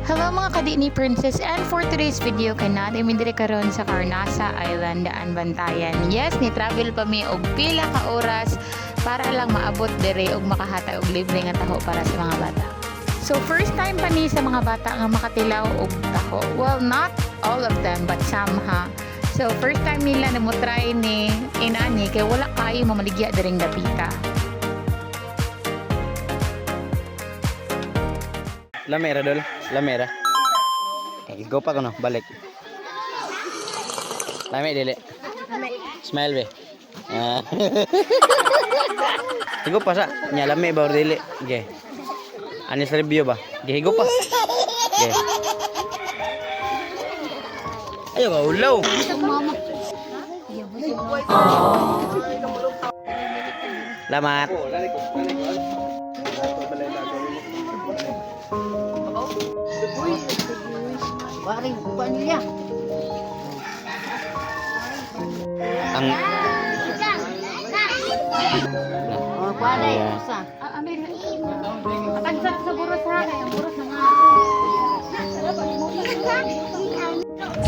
Hello mga kadini princess, and for today's video kay natin mindiri karon sa Carnasa Island daan Bantayan. Yes, ni travel pa mi og pila ka oras para lang maabot dire og makahatag og libre nga taho para sa mga bata. So first time pa ni sa mga bata nga makatilaw og taho. Well, not all of them but some ha. So first time nila na mo try ni inani kay wala kayo mamaligya diring dapita. Lamera dol, lamera. Go pa kuno, balik. Lame dili. Smile be. Higo pa sa, nya lame ba or dili? Okay. Anis review ba? Okay, higo pa. Okay. Ayo ka ulaw. Lamat. Waring pamilya. Ang Oh, pare, usa. Pagsak sa buros ha, ang buros na nga.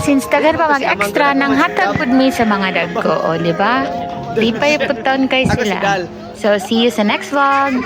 Since tagan pa mag-extra ng hatag pud mi sa mga dagko, o di ba? Di pa iputon kay sila. So see you sa next vlog.